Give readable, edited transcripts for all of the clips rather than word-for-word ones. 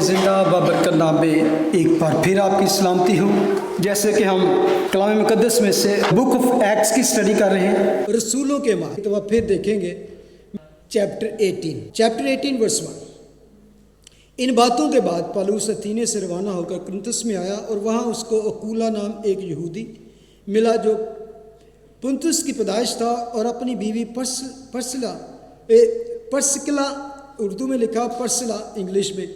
زندہ بابرکت نام میں ایک بار پھر آپ کی سلامتی ہو۔ جیسے کہ ہم کلام مقدس میں سے بک آف ایکٹس کی سٹڈی کر رہے ہیں، رسولوں کے مال، تو آپ پھر دیکھیں گے چیپٹر 18 ورس 1۔ ان باتوں کے بعد پالوس اتھینے سے روانہ ہو کر کرنتھس میں آیا، اور وہاں اس کو اکولا نام ایک یہودی ملا جو پنتس کی پیدائش تھا، اور اپنی بیوی پرسکلا، اردو میں لکھا پرسلا انگلش میں،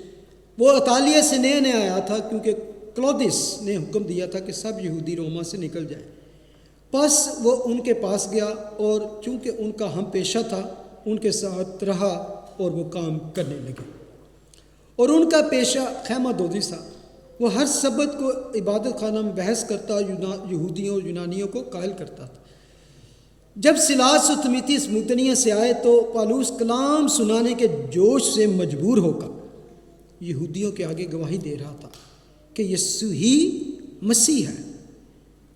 وہ اطالیہ سے نئے آیا تھا، کیونکہ کلودس نے حکم دیا تھا کہ سب یہودی روما سے نکل جائیں۔ پس وہ ان کے پاس گیا، اور چونکہ ان کا ہم پیشہ تھا ان کے ساتھ رہا، اور وہ کام کرنے لگے۔ اور ان کا پیشہ خیمہ دودی تھا۔ وہ ہر سبت کو عبادت خانہ میں بحث کرتا، یہودیوں اور یونانیوں کو قائل کرتا تھا۔ جب سلاس و تمیتیس مدنیہ سے آئے تو پالوس کلام سنانے کے جوش سے مجبور ہو کر یہودیوں کے آگے گواہی دے رہا تھا کہ یسوع ہی مسیح ہے۔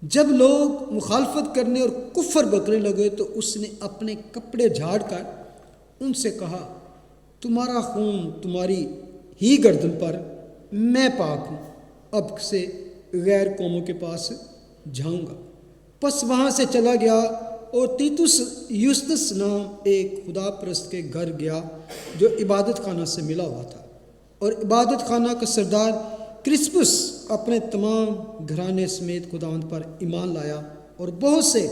جب لوگ مخالفت کرنے اور کفر بکنے لگے تو اس نے اپنے کپڑے جھاڑ کر ان سے کہا، تمہارا خون تمہاری ہی گردن پر، میں پاک ہوں، اب سے غیر قوموں کے پاس جاؤں گا۔ پس وہاں سے چلا گیا اور تیتس یوستس نام ایک خدا پرست کے گھر گیا جو عبادت خانہ سے ملا ہوا تھا، اور عبادت خانہ کا سردار کرسپس اپنے تمام گھرانے سمیت خداوند پر ایمان لایا، اور بہت سے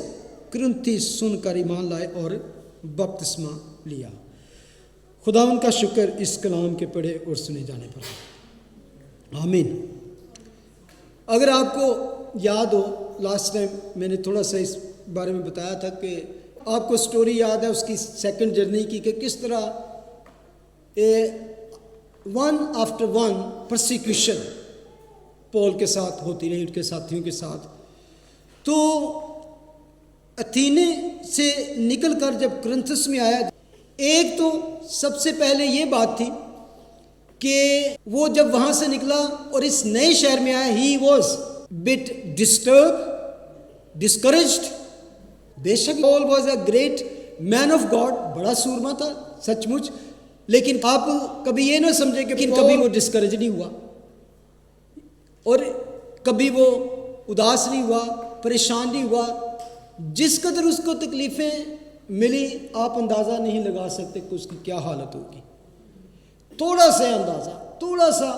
کرنتھی سن کر ایمان لائے اور بپتسمہ لیا۔ خداوند کا شکر اس کلام کے پڑھے اور سنے جانے پر، آمین۔ اگر آپ کو یاد ہو، لاسٹ ٹائم میں نے تھوڑا سا اس بارے میں بتایا تھا کہ آپ کو سٹوری یاد ہے اس کی سیکنڈ جرنی کی، کہ کس طرح ون آفٹر ون پرسیکیوشن پول کے ساتھ ہوتی رہی، ان کے ساتھیوں کے ساتھ۔ تو اتھینے سے نکل کر جب کرنتھس میں آیا، ایک تو سب سے پہلے یہ بات تھی کہ وہ جب وہاں سے نکلا اور اس نئے شہر میں آیا، ہی واز بٹ ڈسکریجڈ۔ بے شک Paul was a great man of God, بڑا سورما تھا سچ مچ، لیکن آپ کبھی یہ نہ سمجھے کہ کبھی وہ ڈسکریج نہیں ہوا، اور کبھی وہ اداس نہیں ہوا، پریشان نہیں ہوا۔ جس قدر اس کو تکلیفیں ملی، آپ اندازہ نہیں لگا سکتے کہ اس کی کیا حالت ہوگی۔ تھوڑا سا اندازہ، تھوڑا سا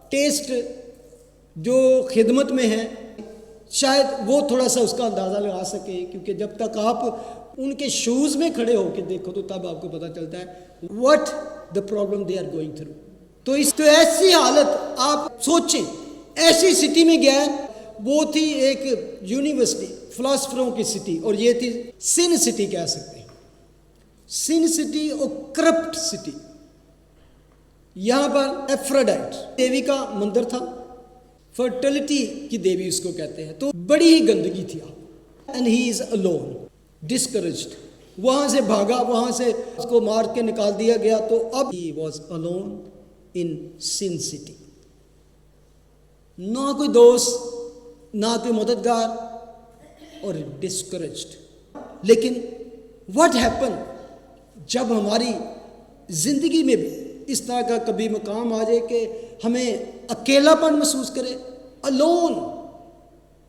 ٹیسٹ جو خدمت میں ہے، شاید وہ تھوڑا سا اس کا اندازہ لگا سکے، کیونکہ جب تک آپ ان کے شوز میں کھڑے ہو کے دیکھو تو تب آپ کو پتہ چلتا ہے what the problem they are going through۔ تو ایسی حالت آپ سوچیں، ایسی سٹی میں گیا ہے، وہ تھی ایک یونیورسٹی، فلاسفروں کی سٹی، اور یہ تھی سن سٹی کہہ سکتے ہیں، سن سٹی اور کرپٹ سٹی۔ یہاں پر ایفروڈائٹ دیوی کا مندر تھا، فرٹیلٹی کی دیوی اس کو کہتے ہیں، تو بڑی ہی گندگی تھی۔ And he is alone discouraged، وہاں سے بھاگا، وہاں سے اس کو مار کے نکال دیا گیا، تو اب he was alone in sin city، نہ کوئی دوست، نہ کوئی مددگار، اور discouraged۔ لیکن what happened، جب ہماری زندگی میں بھی اس طرح کا کبھی مقام آ جائے کہ ہمیں اکیلا پن محسوس کرے، alone،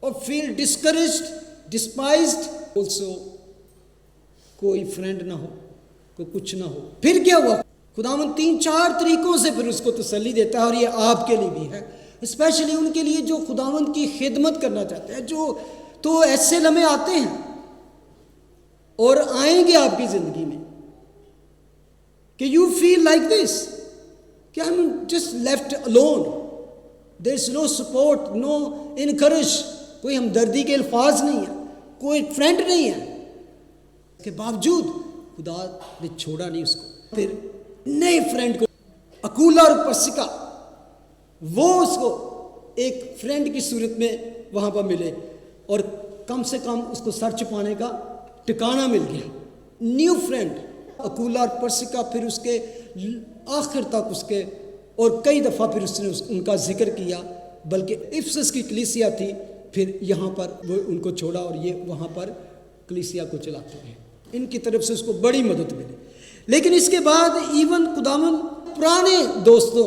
اور feel discouraged، despised، also کوئی فرینڈ نہ ہو، کوئی کچھ نہ ہو، پھر کیا ہوا؟ خداوند 3-4 طریقوں سے پھر اس کو تسلی دیتا ہے، اور یہ آپ کے لیے بھی ہے، اسپیشلی ان کے لیے جو خداوند کی خدمت کرنا چاہتے ہیں، جو تو ایسے لمحے آتے ہیں اور آئیں گے آپ کی زندگی میں کہ یو فیل لائک دس، کہ I'm just left alone، there is no support، no encourage، کوئی ہمدردی کے الفاظ نہیں ہیں، کوئی فرینڈ نہیں ہے۔ اس کے باوجود خدا نے چھوڑا نہیں اس کو، پھر نئے فرینڈ کو اکولا اور پرسکا، وہ اس کو ایک فرینڈ کی صورت میں وہاں پر ملے، اور کم سے کم اس کو سر چھپانے کا ٹھکانہ مل گیا۔ نیو فرینڈ اکولا اور پرسکا، پھر اس کے آخر تک اس کے، اور کئی دفعہ پھر اس نے ان کا ذکر کیا، بلکہ افسس کی کلیسیا تھی، پھر یہاں پر وہ ان کو چھوڑا اور یہ وہاں پر کلیسیا کو چلاتے ہیں۔ ان کی طرف سے اس کو بڑی مدد ملی۔ لیکن اس کے بعد ایون خداوند پرانے دوستوں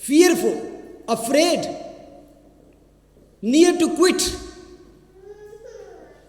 fearful, afraid, near to quit।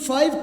5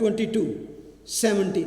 22:17।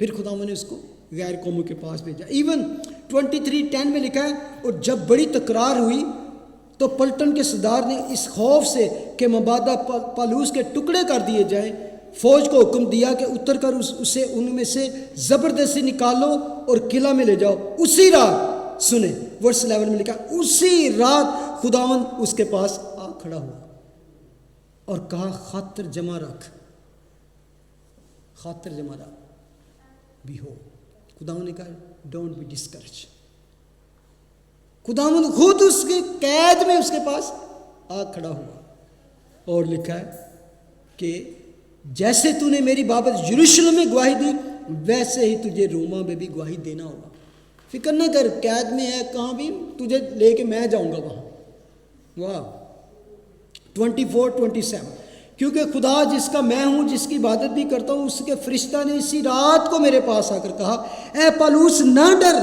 پھر خداوند نے اس کو غیر قوموں کے پاس بھیجا. ایون 23:10 میں لکھا ہے اور جب بڑی تکرار ہوئی تو پلٹن کے سردار نے اس خوف سے کہ مبادہ پالوس کے ٹکڑے کر دیے جائیں فوج کو حکم دیا کہ اتر کر اسے ان میں سے زبردستی نکالو اور قلعہ میں لے جاؤ. اسی رات سنیں ورس 11 میں لکھا اسی رات خداوند اس کے پاس آ کھڑا ہوا اور کہا خاطر جمع رکھ بھی ہو. خداوند نے کہا ڈونٹ بی ڈسکریج. خداوند خود اس کے قید میں اس کے پاس آ کھڑا ہوا اور لکھا ہے کہ جیسے تو نے میری بابت یروشلم میں گواہی دی ویسے ہی تجھے روما میں بھی گواہی دینا ہوگا. فکر نہ کر قید میں ہے کہاں بھی تجھے لے کے میں جاؤں گا وہاں. واہ. 24:27 کیونکہ خدا جس کا میں ہوں جس کی عبادت بھی کرتا ہوں اس کے فرشتہ نے اسی رات کو میرے پاس آ کر کہا اے پالوس نہ ڈر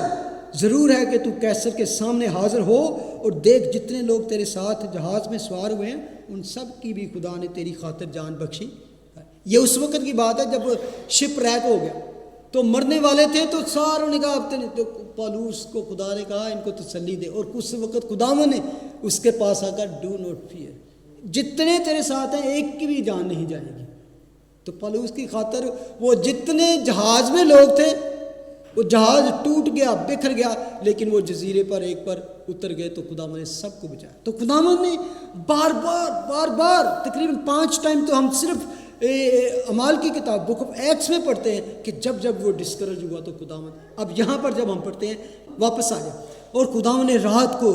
ضرور ہے کہ تو قیصر کے سامنے حاضر ہو اور دیکھ جتنے لوگ تیرے ساتھ جہاز میں سوار ہوئے ہیں ان سب کی بھی خدا نے تیری خاطر جان بخشی. یہ اس وقت کی بات ہے جب شپ ریک ہو گیا تو مرنے والے تھے تو ساروں نے کہا تو پالوس کو خدا نے کہا ان کو تسلی دے اور اس وقت خداوند نے اس کے پاس آ کر ڈو ناٹ فیئر جتنے تیرے ساتھ ہیں ایک کی بھی جان نہیں جائے گی. تو پالوس کی خاطر وہ جتنے جہاز میں لوگ تھے وہ جہاز ٹوٹ گیا بکھر گیا لیکن وہ جزیرے پر ایک پر اتر گئے تو خداوند نے سب کو بچایا. تو خداوند نے بار بار تقریباً 5 ٹائم تو ہم صرف اعمال کی کتاب بک آف ایکٹس میں پڑھتے ہیں کہ جب وہ ڈسکریج ہوا تو خداوند اب یہاں پر جب ہم پڑھتے ہیں واپس آ جائے اور خداوند نے رات کو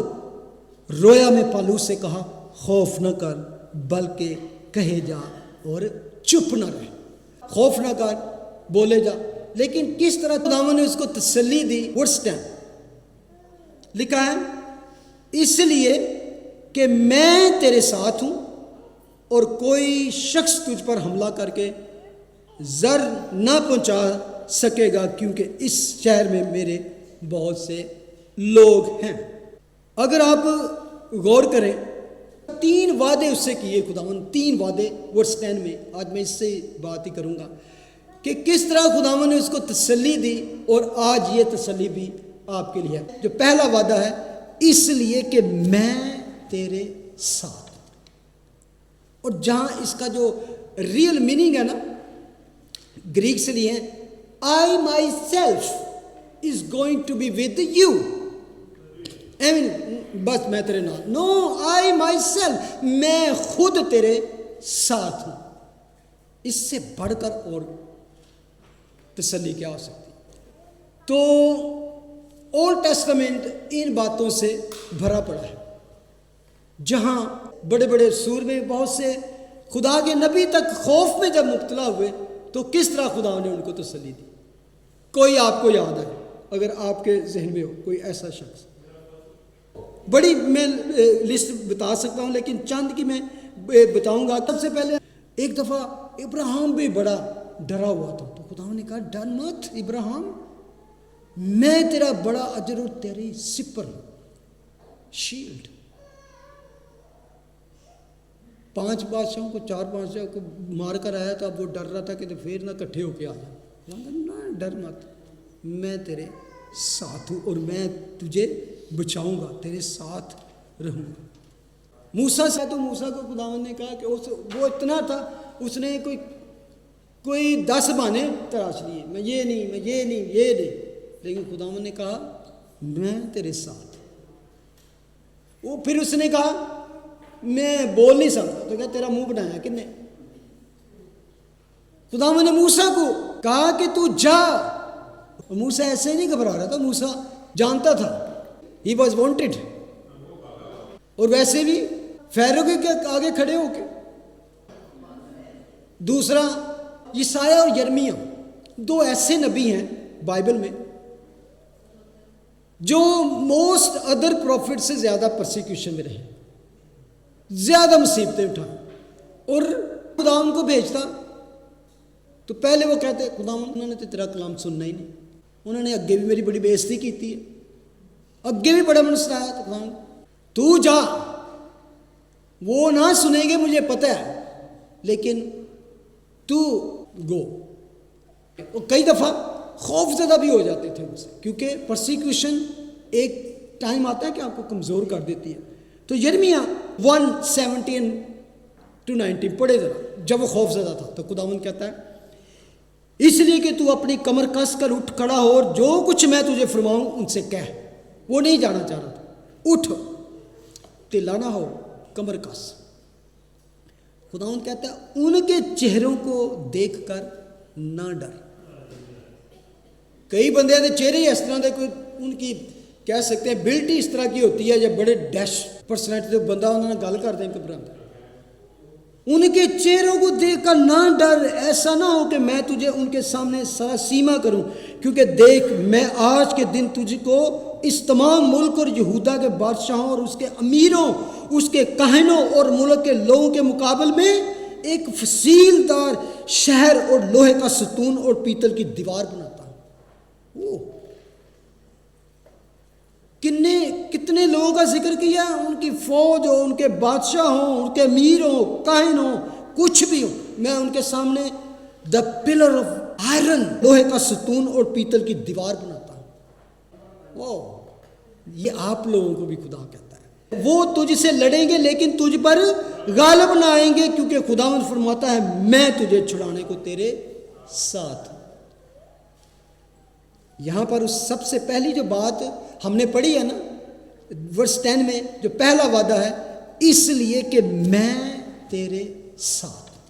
رویا میں پالوس سے کہا خوف نہ کر بلکہ کہے جا اور چپ نہ رہے. خوف نہ کر بولے جا. لیکن کس طرح خداوند نے اس کو تسلی دی. ورس 10 لکھا ہے اس لیے کہ میں تیرے ساتھ ہوں اور کوئی شخص تجھ پر حملہ کر کے زر نہ پہنچا سکے گا کیونکہ اس شہر میں میرے بہت سے لوگ ہیں. اگر آپ غور کریں 3 وعدے اس سے کیے خداوند 3 وعدے ورس 10 میں. آج میں اس سے بات ہی کروں گا کہ کس طرح خداوند نے اس کو تسلی دی اور آج یہ تسلی بھی آپ کے لیے ہے. جو پہلا وعدہ ہے اس لیے کہ میں تیرے ساتھ. اور جہاں اس کا جو ریئل میننگ ہے نا گریک سے لیے I myself is going to be with you. بس میں تیرے نال نو آئی مائی سیلف میں خود تیرے ساتھ ہوں. اس سے بڑھ کر اور تسلی کیا ہو سکتی. تو اولڈ ٹیسٹمنٹ ان باتوں سے بھرا پڑا ہے جہاں بڑے بڑے سور میں بہت سے خدا کے نبی تک خوف میں جب مبتلا ہوئے تو کس طرح خدا نے ان کو تسلی دی. کوئی آپ کو یاد ہے اگر آپ کے ذہن میں ہو کوئی ایسا شخص. بڑی میں لسٹ بتا سکتا ہوں لیکن چند کی میں بتاؤں گا. سب سے پہلے ایک دفعہ ابراہیم بھی بڑا ڈرا ہوا تھا تو خدا نے کہا ڈر مت ابراہیم میں تیرا بڑا اجر اور تیری سپر شیلڈ. 5 بادشاہوں کو 4 بادشاہوں کو مار کر آیا تو اب وہ ڈر رہا تھا کہ پھر نہ کٹھے ہو کے آ جائیں. نہ ڈر مت میں تیرے ساتھ ہوں اور میں تجھے بچاؤں گا تیرے ساتھ رہوں گا. موسیٰ سے تو موسیٰ کو خداوند نے کہا کہ وہ اتنا تھا اس نے کوئی 10 بہانے تراش لیے میں یہ نہیں لیکن خداوند نے کہا میں تیرے ساتھ. وہ پھر اس نے کہا میں بول نہیں سکتا تو کہا تیرا منہ بنایا کن نے. خداوند نے موسیٰ کو کہا کہ تو جا. موسیٰ ایسے نہیں گھبرا رہا تھا. موسیٰ جانتا تھا ہی واز وانٹڈ. اور ویسے بھی فیرو کے آگے کھڑے ہو کے. دوسرا یسایہ اور یرمیہ 2 ایسے نبی ہیں بائبل میں جو موسٹ ادر پروفٹ سے زیادہ پرسیکیوشن میں رہے زیادہ مصیبتیں اٹھائیں اور خدا ان کو بھیجتا تو پہلے وہ کہتے خدا انہوں نے تو تیرا کلام سننا ہی نہیں. انہوں نے اگے بھی میری بڑی بے عزتی کی ہے اگے بھی بڑا من سنایا تو خدا تو جا وہ نہ سنیں گے مجھے پتہ ہے لیکن تو گو. کئی دفعہ خوف زدہ بھی ہو جاتے تھے ان سے، کیونکہ پرسیکیوشن ایک ٹائم آتا ہے کہ آپ کو کمزور کر دیتی ہے. تو یرمیہ 1:17-19 پڑھے ذرا. جب وہ خوف زدہ تھا تو خداوند کہتا ہے اس لیے کہ تو اپنی کمر کس کر اٹھ کھڑا ہو اور جو کچھ میں تجھے فرماؤں ان سے کہہ. وہ نہیں جانا چاہ رہا تھا. اٹھ، ٹھلا نہ ہو، کمر کس. خداوند کہتا ہے ان کے چہروں کو دیکھ کر نہ ڈر. کئی بندے کے چہرے اس طرح دے، کوئی ان کی کہہ سکتے ہیں بلٹی اس طرح کی ہوتی ہے، جب بڑے ڈیش پرسنالٹی تو بندہ انہوں نے گل کر دیں گھبراتا. ان کے چہروں کو دیکھ کر نہ ڈر، ایسا نہ ہو کہ میں تجھے ان کے سامنے سراسیمہ کروں، کیونکہ دیکھ میں آج کے دن تجھ کو اس تمام ملک اور یہودا کے بادشاہوں اور اس کے امیروں، اس کے کاہنوں اور ملک کے لوگوں کے مقابل میں ایک فصیل دار شہر اور لوہے کا ستون اور پیتل کی دیوار بناتا ہوں. کتنے لوگوں کا ذکر کیا، ان کی فوج ہو، ان کے بادشاہ ہوں، ان کے امیر ہوں، کاہن ہوں، کچھ بھی ہوں، میں ان کے سامنے دا پلر آف آئرن، لوہے کا ستون اور پیتل کی دیوار بناتا ہوں. یہ آپ لوگوں کو بھی خدا کہتا ہے. وہ تجھ سے لڑیں گے لیکن تجھ پر غالب نہ آئیں گے، کیونکہ خداوند فرماتا ہے میں تجھے چھڑانے کو تیرے ساتھ ہوں. یہاں پر اس سب سے پہلی جو بات ہم نے پڑھی ہے نا ورس 10 میں، جو پہلا وعدہ ہے، اس لیے کہ میں تیرے ساتھ ہوں.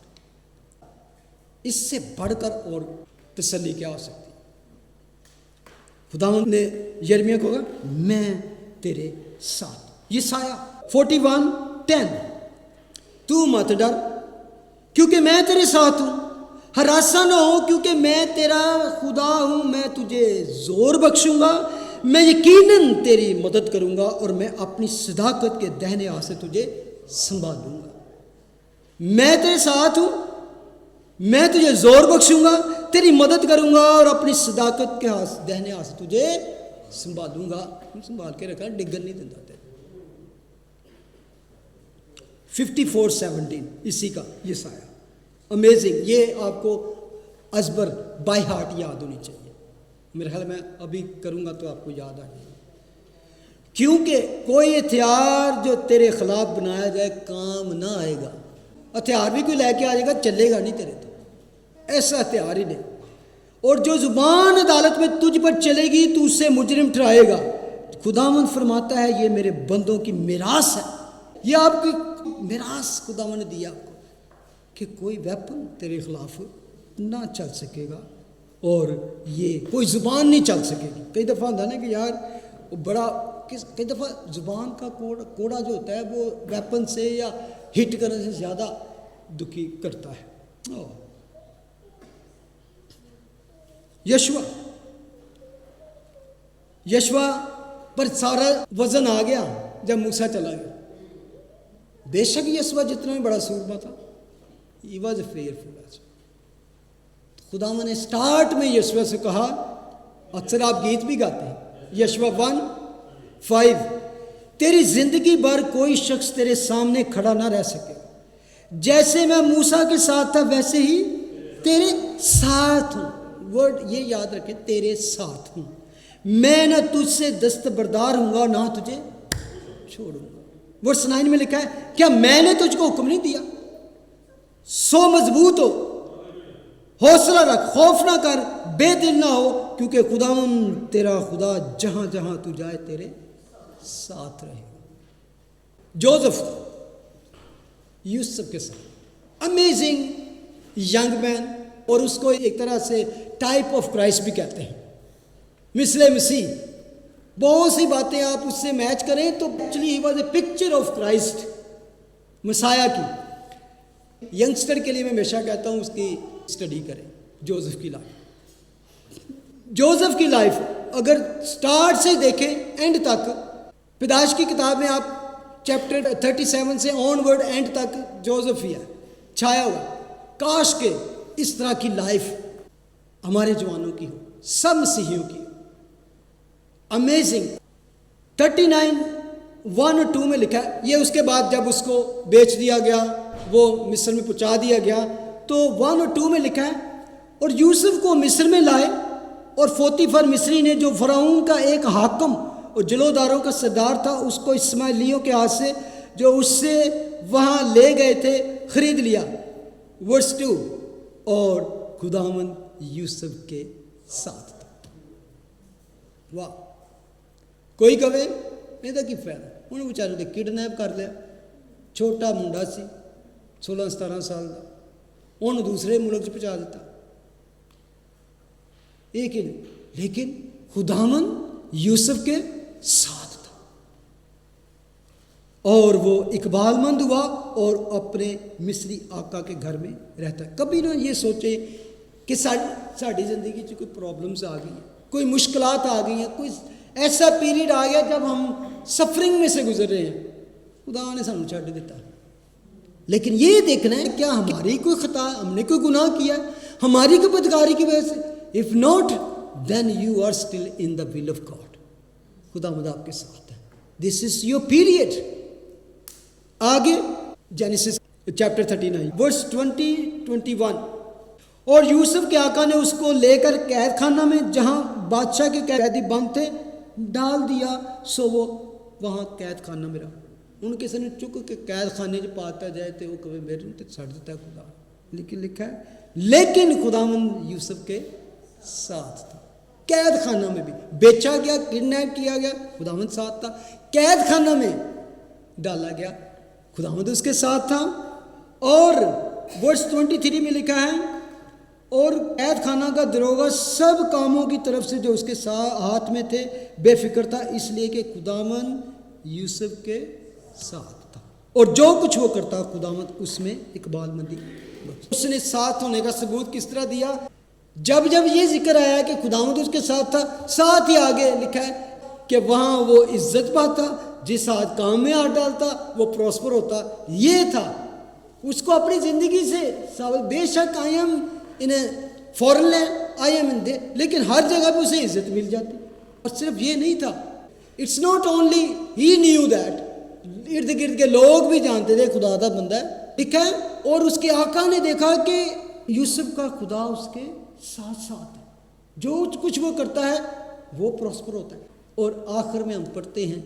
اس سے بڑھ کر اور تسلی کیا ہو سکتی؟ خداوند نے یرمیہ کو کہا میں تیرے ساتھ. یسایہ 41:10 تو مت ڈر کیونکہ میں تیرے ساتھ ہوں، ہراساں نہ ہو کیونکہ میں تیرا خدا ہوں، میں تجھے زور بخشوں گا، میں یقیناً تیری مدد کروں گا اور میں اپنی صداقت کے دہنے ہاتھ سے تجھے سنبھالوں گا. میں تیرے ساتھ ہوں، میں تجھے زور بخشوں گا، تیری مدد کروں گا اور اپنی صداقت کے دہنے ہاتھ سے تجھے سنبھالوں گا. سنبھال کے رکھا، ڈگن نہیں دیتا تیرے. 54:17 اسی کا یہ سایہ. امیزنگ. یہ آپ کو ازبر بائی ہارٹ یاد ہونی چاہیے. میرے خیال میں ابھی کروں گا تو آپ کو یاد آئے گا. کیونکہ کوئی ہتھیار جو تیرے خلاف بنایا جائے کام نہ آئے گا. ہتھیار بھی کوئی لے کے آ جائے گا، چلے گا نہیں تیرے تو، ایسا ہتھیار ہی نہیں. اور جو زبان عدالت میں تجھ پر چلے گی تو اسے مجرم ٹھہرائے گا. خداوند فرماتا ہے یہ میرے بندوں کی میراث ہے. یہ آپ کی میراث خداوند نے دیا آپ کو کہ کوئی ویپن تیرے خلاف نہ چل سکے گا اور یہ کوئی زبان نہیں چل سکے گی. کئی دفعہ ہوتا ہے نا کہ یار بڑا کئی دفعہ زبان کا کوڑا جو ہوتا ہے وہ ویپن سے یا ہٹ کرنے سے زیادہ دکھی کرتا ہے. یشوا پر سارا وزن آ گیا جب موسیٰ چلا گیا. بے شک یشوا جتنا بھی بڑا سورما تھا، he was fearful. خدا نے سٹارٹ میں یشوا سے کہا، اکثر آپ گیت بھی گاتے ہیں، یشوا 1:5 تیری زندگی بھر کوئی شخص تیرے سامنے کھڑا نہ رہ سکے، جیسے میں موسیٰ کے ساتھ تھا ویسے ہی تیرے ساتھ ہوں. ورڈ یہ یاد رکھے، تیرے ساتھ ہوں. میں نہ تجھ سے دستبردار ہوں گا نہ تجھے چھوڑوں گا. ورس 9 میں لکھا ہے کیا میں نے تجھ کو حکم نہیں دیا؟ سو مضبوط ہو، حوصلہ رکھ، خوف نہ کر، بے دل نہ ہو، کیونکہ خداوند تیرا خدا جہاں جہاں تو جائے تیرے ساتھ رہے گا. جوزف یوسف کے ساتھ امیزنگ ینگ مین، اور اس کو ایک طرح سے ٹائپ آف کرائسٹ بھی کہتے ہیں، مثل مسیح. بہت سی باتیں آپ اس سے میچ کریں تو actually he was a picture of Christ, مسیح کی. ینگسٹر کے لیے میں ہمیشہ کہتا ہوں اس کی اسٹڈی کریں جوزف کی لائف. جوزف کی لائف اگر سٹارٹ سے دیکھیں اینڈ تک، پیدائش کی کتاب میں آپ چیپٹر 37 سے آن ورڈ اینڈ تک جوزف ہی ہے چھایا ہوا. کاش کے اس طرح کی لائف ہمارے جوانوں کی ہو، سب مسیحیوں کی. امیزنگ. 39:1-2 میں لکھا ہے. یہ اس کے بعد جب اس کو بیچ دیا گیا، وہ مصر میں پہنچا دیا گیا، تو 1 اور 2 میں لکھا ہے اور یوسف کو مصر میں لائے اور فوتیفر مصری نے جو فرعون کا ایک حاکم اور جلوداروں کا سردار تھا، اس کو اسماعیلیوں کے ہاتھ سے جو اس سے وہاں لے گئے تھے خرید لیا. ورس 2 اور خداوند یوسف کے ساتھ تھا. واہ، کوئی کہے یہ کی فائدہ، انہوں بیچارے نے کڈنیپ کر لیا. چھوٹا منڈا سی 16-17 سال کا، انہوں دوسرے ملک چ پہنچا دیتا. لیکن خداوند یوسف کے ساتھ تھا اور وہ اقبال مند ہوا اور اپنے مصری آقا کے گھر میں رہتا ہے. کبھی نہ یہ سوچے کہ ساری زندگی چ کوئی پرابلمس آ گئی ہیں، کوئی مشکلات آ گئی ہیں، کوئی ایسا پیریڈ آ گیا جب ہم سفرنگ میں سے گزر رہے ہیں، خدا نے سانو چھڈ دیتا. لیکن یہ دیکھنا ہے کیا ہماری کوئی خطا، ہم نے کوئی گناہ کیا ہے ہماری کوئی بدکاری کی وجہ سے؟ if not then you are still in the will of God. خداوند آپ کے ساتھ ہے. this is your period. آگے جینیسس چیپٹر 39 ورس 20-21. اور یوسف کے آقا نے اس کو لے کر قید خانہ میں جہاں بادشاہ کے قیدی بند تھے ڈال دیا، سو وہ وہاں قید خانہ میں رہا. ان کسی نے چک کے قید خانے چ پاتا جائے تو وہ کبھی میرے تے چھڑ دیتا ہے خدا. لیکن لکھا ہے لیکن خداوند یوسف کے ساتھ تھا. قید خانہ میں بھی بیچا گیا، کڈنیپ کیا گیا، خداوند ساتھ تھا. قید خانہ میں ڈالا گیا، خداوند اس کے ساتھ تھا. اور ورس 23 میں لکھا ہے اور قید خانہ کا دروگا سب کاموں کی طرف سے جو اس کے ہاتھ میں تھے بے فکر تھا، اس لیے کہ خداوند یوسف کے ساتھ تھا. اور جو کچھ وہ کرتا خداوند اس میں اقبال مندی. اس نے ساتھ ہونے کا ثبوت کس طرح دیا؟ جب یہ ذکر آیا کہ خداوند اس کے ساتھ تھا، ساتھ ہی آگے لکھا ہے کہ وہاں وہ عزت پاتا، جس ہاتھ کام میں ہاتھ ڈالتا وہ پروسپر ہوتا. یہ تھا اس کو اپنی زندگی سے بے شک I am in foreign land, I am in دے، لیکن ہر جگہ پہ اسے عزت مل جاتی. اور صرف یہ نہیں تھا، it's not only he knew that, ارد گرد کے لوگ بھی جانتے تھے خدا کا بندہ ہے. لکھا ہے اور اس کے آقا نے دیکھا کہ یوسف کا خدا اس کے ساتھ ساتھ ہے، جو کچھ وہ کرتا ہے وہ پروسپر ہوتا ہے. اور آخر میں ہم پڑھتے ہیں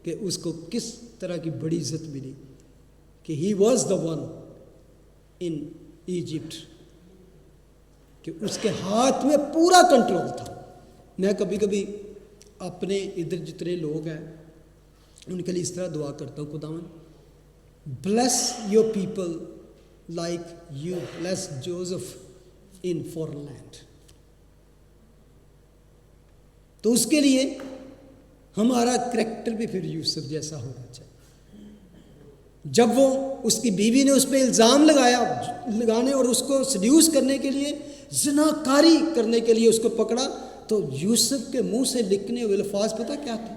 کہ اس کو کس طرح کی بڑی عزت ملی کہ he was the one in Egypt, کہ اس کے ہاتھ میں پورا کنٹرول تھا. میں کبھی کبھی اپنے ادھر جتنے لوگ ہیں ان کے لیے اس طرح دعا کرتا ہوں، خداوند bless your people like you bless Joseph in foreign land. تو اس کے لیے ہمارا کریکٹر بھی پھر یوسف جیسا ہونا چاہیے. جب وہ اس کی بیوی نے اس پہ الزام لگانے اور اس کو سیڈیوس کرنے کے لیے، زناکاری کرنے کے لیے اس کو پکڑا، تو یوسف کے منہ سے لکھنے ہوئے الفاظ پتہ کیا تھے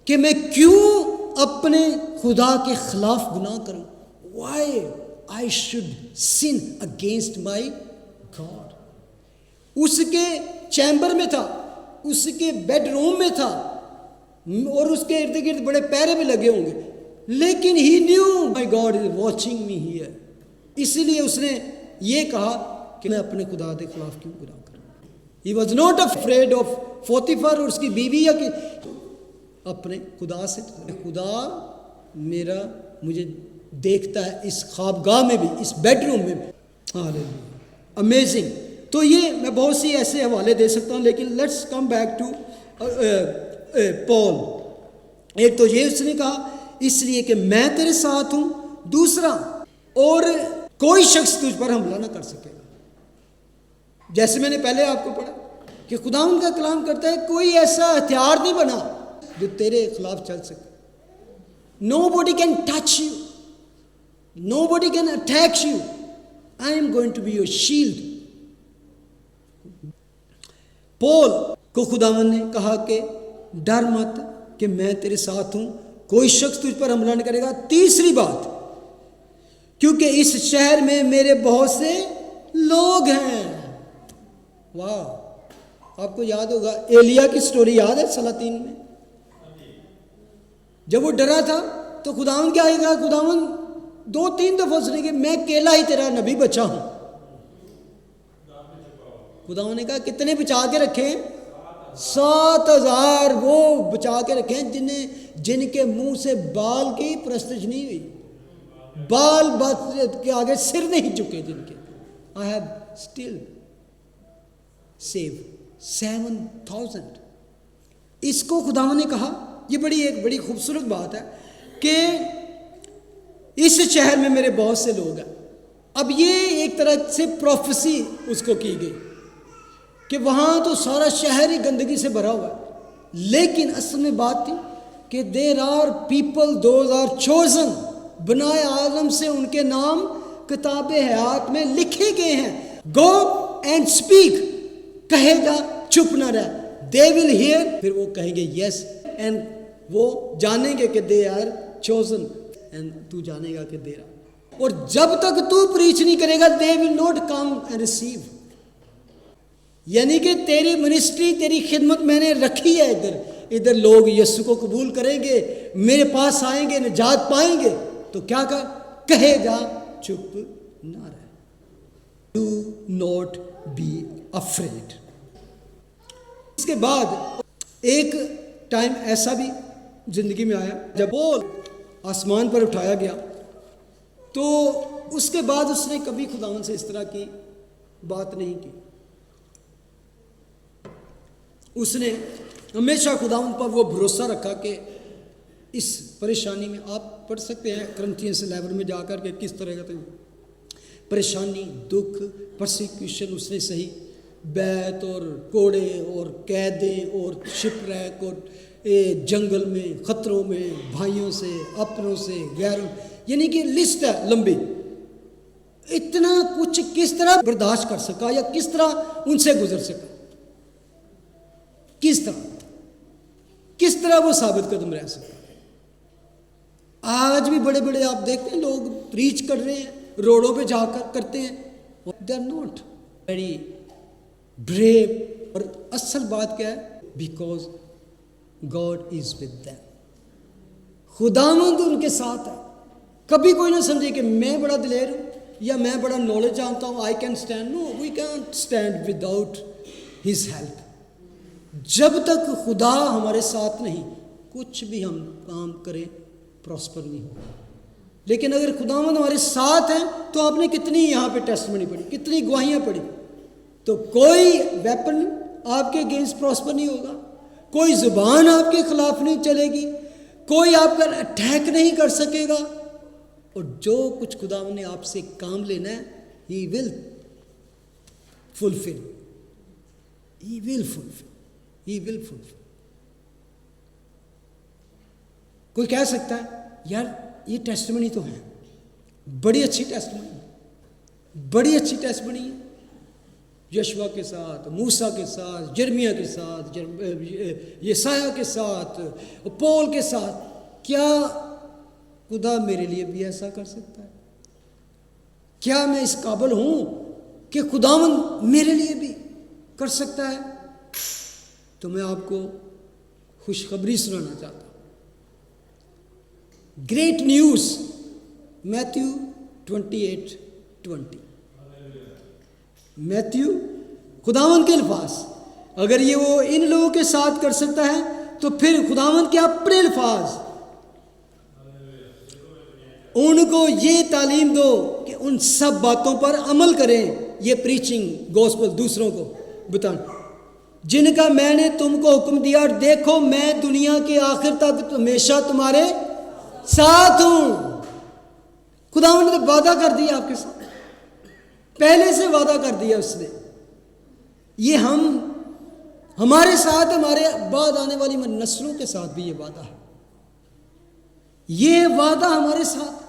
کہ میں کیوں اپنے خدا کے خلاف گناہ کروں. Why I should sin against my God. اس کے چیمبر میں تھا، اس کے بیڈ روم میں تھا اور اس کے ارد گرد بڑے پیرے بھی لگے ہوں گے، لیکن he knew my God is watching me here. اسی لیے اس نے یہ کہا کہ میں اپنے خدا کے خلاف کیوں گناہ کروں. He was not afraid of Potiphar اور اس کی بیوی، یا کہ اپنے خدا سے، خدا میرا مجھے دیکھتا ہے اس خوابگاہ میں بھی، اس بیڈ روم میں بھی. ہاللیلویا، امیزنگ. تو یہ میں بہت سی ایسے حوالے دے سکتا ہوں، لیکن لیٹس کم بیک ٹو پال. ایک تو یہ اس نے کہا اس لیے کہ میں تیرے ساتھ ہوں. دوسرا، اور کوئی شخص تجھ پر حملہ نہ کر سکے گا. جیسے میں نے پہلے آپ کو پڑھا کہ خداوند کا کلام کرتا ہے کوئی ایسا ہتھیار نہیں بنا جو تیرے خلاف چل سکے. Nobody can touch you. Nobody can attack you. I am going to be your shield. پول کو خداوند نے کہا کہ ڈر مت کہ میں تیرے ساتھ ہوں، کوئی شخص تجھ پر حملہ نہیں کرے گا. تیسری بات، کیونکہ اس شہر میں میرے بہت سے لوگ ہیں. واہ، آپ کو یاد ہوگا ایلیا کی سٹوری یاد ہے سلاطین میں، جب وہ ڈرا تھا تو خداوند کیا آئے گا، خداوند 2-3 دفعہ اس نے کہ میں اکیلا ہی تیرا نبی بچا ہوں. خدا نے کہا کتنے بچا کے رکھے ہیں؟ 7,000 وہ بچا کے رکھے ہیں جن کے منہ سے بال کی پرستش نہیں ہوئی، بال بات کے آگے سر نہیں جھکے جن کے. I have still saved 7,000. اس کو خدا نے کہا. یہ ایک بڑی خوبصورت بات ہے کہ اس شہر میں میرے بہت سے لوگ ہیں. اب یہ ایک طرح سے پروفیسی اس کو کی گئی کہ وہاں تو سارا شہر ہی گندگی سے بھرا ہوا ہے، لیکن اصل میں بات تھی کہ there are people those are chosen, بنائے عالم سے ان کے نام کتاب حیات میں لکھے گئے ہیں. گو اینڈ اسپیک، کہے گا چپ نہ رہ. دے ول ہیئر، پھر وہ کہیں گے یس، اینڈ وہ جانیں گے کہ دے آر چوزن، اینڈ تو جانے گا کہ دے آر. اور جب تک تو پریچ نہیں کرے گا they will not come and receive. یعنی کہ تیری منسٹری، تیری خدمت میں نے رکھی ہے. ادھر لوگ یسوع کو قبول کریں گے، میرے پاس آئیں گے، نجات پائیں گے، تو کیا کہے گا چپ نہ رہ. Do not be afraid. اس کے بعد ایک ٹائم ایسا بھی زندگی میں آیا جب وہ آسمان پر اٹھایا گیا، تو اس کے بعد اس نے کبھی خداوند سے اس طرح کی بات نہیں کی. اس نے ہمیشہ خداوند پر وہ بھروسہ رکھا کہ اس پریشانی میں، آپ پڑھ سکتے ہیں کرنتھینس 11 میں جا کر کہ کس طرح کا پریشانی، دکھ، پرسیکیوشن اس نے سہی، بیت اور کوڑے اور قیدیں اور شپ ریک اور جنگل میں خطروں میں، بھائیوں سے، اپنوں سے، غیروں، یعنی کہ لسٹ ہے لمبی. اتنا کچھ کس طرح برداشت کر سکا یا کس طرح ان سے گزر سکا، کس طرح وہ ثابت قدم رہ سکا. آج بھی بڑے بڑے آپ دیکھتے ہیں لوگ پریچ کر رہے ہیں، روڈوں پہ جا کر کرتے ہیں، they are not very brave. اور اصل بات کیا ہے؟ Because God is with them. خداوند ان کے ساتھ ہے. کبھی کوئی نہ سمجھے کہ میں بڑا دلیر ہوں یا میں بڑا نالج جانتا ہوں، I can stand. No, we can't stand without his help. جب تک خدا ہمارے ساتھ نہیں، کچھ بھی ہم کام کریں پراسپر نہیں ہوگا. لیکن اگر خداوند ہمارے ساتھ ہیں تو آپ نے کتنی یہاں پہ ٹیسٹمنی پڑھی، کتنی گواہیاں پڑھی، تو کوئی ویپن آپ کے اگینسٹ پراسپر نہیں ہوگا، کوئی زبان آپ کے خلاف نہیں چلے گی، کوئی آپ پر اٹیک نہیں کر سکے گا. اور جو کچھ خداوند نے آپ سے کام لینا ہے ہی ول فلفل. کوئی کہہ سکتا ہے یار یہ ٹیسٹمنی تو ہے، بڑی اچھی ٹیسٹمنی ہے، یشوع کے ساتھ، موسیٰ کے ساتھ، جرمیہ کے ساتھ، یسایہ کے ساتھ، پول کے ساتھ. کیا خدا میرے لیے بھی ایسا کر سکتا ہے؟ کیا میں اس قابل ہوں کہ خداوند میرے لیے بھی کر سکتا ہے؟ تو میں آپ کو خوشخبری سنانا چاہتا ہوں. Great news, Matthew 28:20. میتھیو خداوند کے الفاظ، اگر یہ وہ ان لوگوں کے ساتھ کر سکتا ہے تو پھر خداوند کے اپنے الفاظ، ان کو یہ تعلیم دو کہ ان سب باتوں پر عمل کریں. یہ پریچنگ گوسپل دوسروں کو بتانا، جن کا میں نے تم کو حکم دیا، اور دیکھو میں دنیا کے آخر تک ہمیشہ تمہارے ساتھ ہوں. خداوند نے وعدہ کر دیا آپ کے ساتھ، پہلے سے وعدہ کر دیا اس نے. یہ ہمارے ساتھ، ہمارے بعد آنے والی نسلوں کے ساتھ بھی یہ وعدہ ہے. یہ وعدہ ہمارے ساتھ،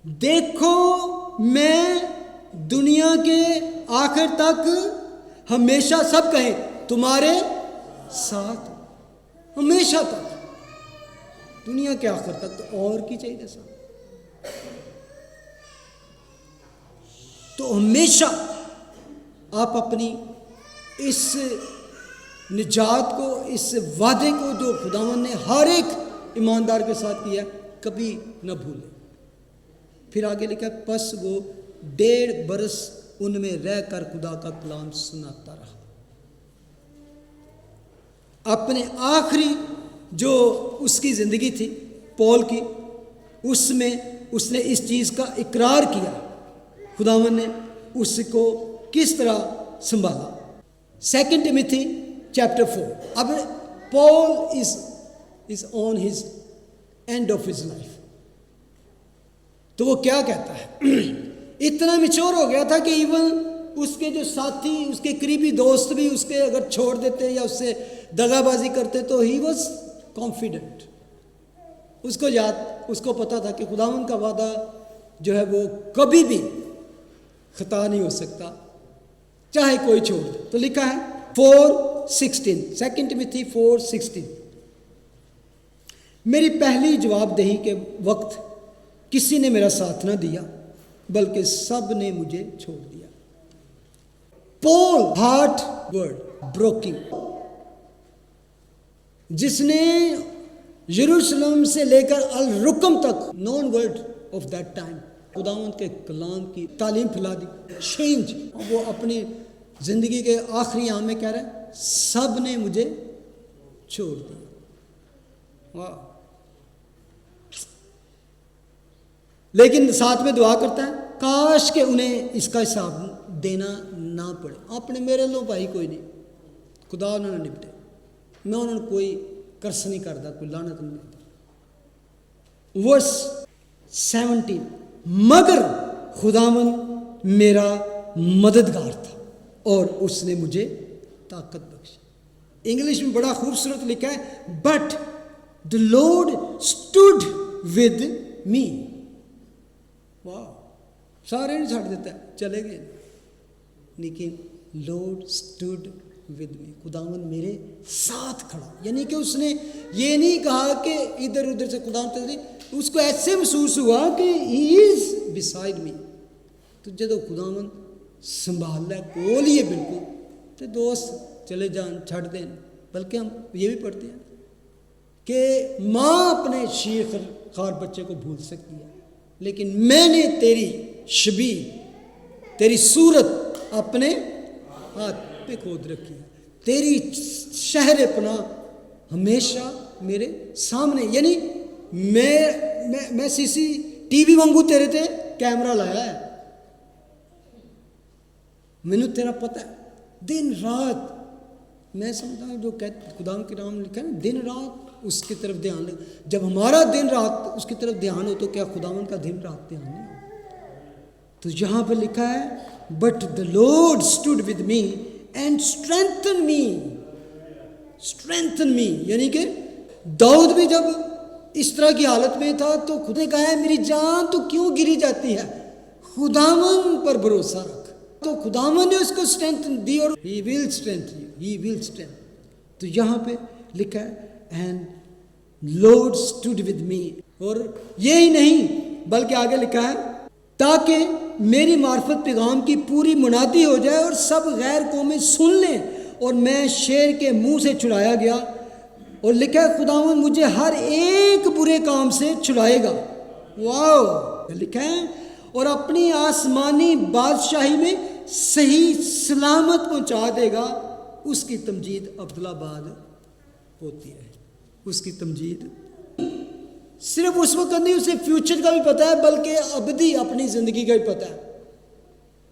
دیکھو میں دنیا کے آخر تک ہمیشہ، سب کہیں تمہارے ساتھ، ہمیشہ تک، دنیا کے آخر تک. تو اور کی چاہیے ساتھ. تو ہمیشہ آپ اپنی اس نجات کو، اس وعدے کو جو خداوند نے ہر ایک ایماندار کے ساتھ کیا، کبھی نہ بھولیں. پھر آگے لکھا، پس وہ 1.5 برس ان میں رہ کر خدا کا کلام سناتا رہا. اپنے آخری جو اس کی زندگی تھی پول کی، اس میں اس نے اس چیز کا اقرار کیا، خداوند نے اس کو کس طرح سنبھالا. 2 ٹیموتھی چیپٹر 4. اب پول is on his end of his life. تو وہ کیا کہتا ہے؟ اتنا میچور ہو گیا تھا کہ ایون اس کے جو ساتھی، اس کے قریبی دوست بھی اس کے اگر چھوڑ دیتے یا اس سے دغا بازی کرتے تو ہی واز کانفیڈنٹ. اس کو پتا تھا کہ خداوند کا وعدہ جو ہے وہ کبھی بھی خطا نہیں ہو سکتا، چاہے کوئی چھوڑ دے. تو لکھا ہے 4:16 2 ٹیموتھی 4:16. میری پہلی جواب دہی کے وقت کسی نے میرا ساتھ نہ دیا، بلکہ سب نے مجھے چھوڑ دیا. پول ہارٹ ورڈ بروکنگ، جس نے یروشلم سے لے کر الرقم تک نون ورڈ آف دیٹ ٹائم خداوند کے کلام کی تعلیم پھیلا دی. چینج، وہ اپنی زندگی کے آخری عام میں کہہ رہا ہے سب نے مجھے چھوڑ دیا. واہ. لیکن ساتھ میں دعا کرتا ہے کاش کہ انہیں اس کا حساب دینا نہ پڑے. اپنے میرے لو بھائی کوئی نہیں، خدا انہوں نے نپٹے، میں انہوں نے کوئی کرس نہیں کرتا، کوئی لعنت نہیں دیتا. ورس 17. مگر خداوند میرا مددگار تھا اور اس نے مجھے طاقت بخشی. انگلش میں بڑا خوبصورت لکھا ہے but the Lord stood with me. واہ. سارے نہیں چھاڑ دیتا ہے، چلے گئے، لیکن Lord stood with me. خداوند میرے ساتھ کھڑا. یعنی کہ اس نے یہ نہیں کہا کہ ادھر ادھر سے خداوند، اس کو ایسے محسوس ہوا کہ he is beside me. تو جدو خداوند سنبھال لے کول ہی ہے بالکل، تو دوست چلے جان چھڑ دیں. بلکہ ہم یہ بھی پڑھتے ہیں کہ ماں اپنے شیخ خار بچے کو بھول سکتی ہے، لیکن میں نے تیری شبیہ، تیری صورت اپنے ہاتھ پہ کھود رکھی ہے، تیری شہر پناہ ہمیشہ میرے سامنے. یعنی میں CCTV وانگو تیرے تے کیمرہ لایا ہے، مینوں تیرا پتہ ہے. دن رات میں سمجھتا ہوں جو خدا کے نام لکھا ہے نا، دن رات اس کی طرف دھیان لے. جب ہمارا دن رات اس کی طرف دھیان ہو تو کیا خداوند کا دن رات دھیان نہیں ہو؟ تو یہاں پہ لکھا ہے but the Lord stood with me and strengthened me. strengthen me یعنی کہ داؤد بھی جب اس طرح کی حالت میں تھا تو خدا نے کہا ہے میری جان تو کیوں گری جاتی ہے، خداوند پر بھروسہ رکھ. تو خداوند نے اس کو strengthen دی اور he will strengthen you, he will strengthen. تو یہاں پہ لکھا ہے and Lord stood with me. اور یہی نہیں بلکہ آگے لکھا ہے تاکہ میری معرفت پیغام کی پوری منادی ہو جائے اور سب غیر قومیں سن لیں، اور میں شیر کے منہ سے چھڑایا گیا. اور لکھا ہے خداوند مجھے ہر ایک برے کام سے چھڑائے گا. واو. لکھا ہے اور اپنی آسمانی بادشاہی میں صحیح سلامت پہنچا دے گا. اس کی تمجید عبدالآباد ہوتی ہے. اس کی تمجید صرف اس وقت نہیں، اسے فیوچر کا بھی پتہ ہے بلکہ ابدی اپنی زندگی کا بھی پتہ ہے.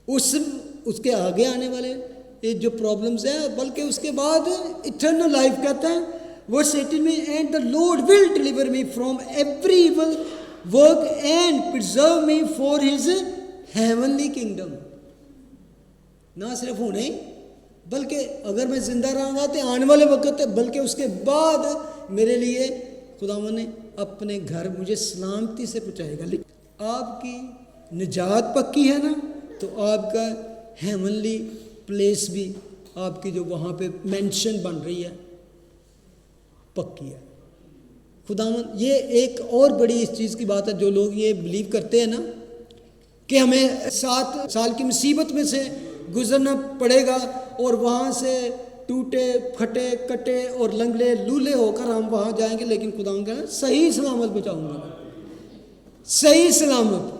اس کے آگے آنے والے جو پرابلمز ہیں، بلکہ اس کے بعد ایٹرنل لائف کہتا ہے ورس 18 میں and the Lord will deliver me from every evil work and preserve me for his heavenly kingdom. نہ صرف ہونے بلکہ اگر میں زندہ رہوں گا تو آنے والے وقت، بلکہ اس کے بعد میرے لیے خداوند نے اپنے گھر مجھے سلامتی سے پہنچائے گا. آپ کی نجات پکی ہے نا، تو آپ کا ہیونلی پلیس بھی آپ کی جو وہاں پہ مینشن بن رہی ہے پکی ہے. خداوند یہ ایک اور بڑی اس چیز کی بات ہے، جو لوگ یہ بلیو کرتے ہیں نا کہ ہمیں 7 سال کی مصیبت میں سے گزرنا پڑے گا اور وہاں سے ٹوٹے پھٹے کٹے اور لنگڑے لولے ہو کر ہم وہاں جائیں گے، لیکن خداوند کہنا صحیح سلامت بچاؤں گا، صحیح سلامت.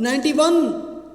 91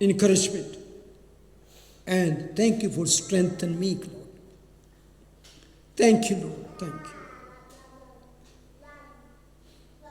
encouragement and thank you for strengthening me Lord. Thank you Lord, thank you।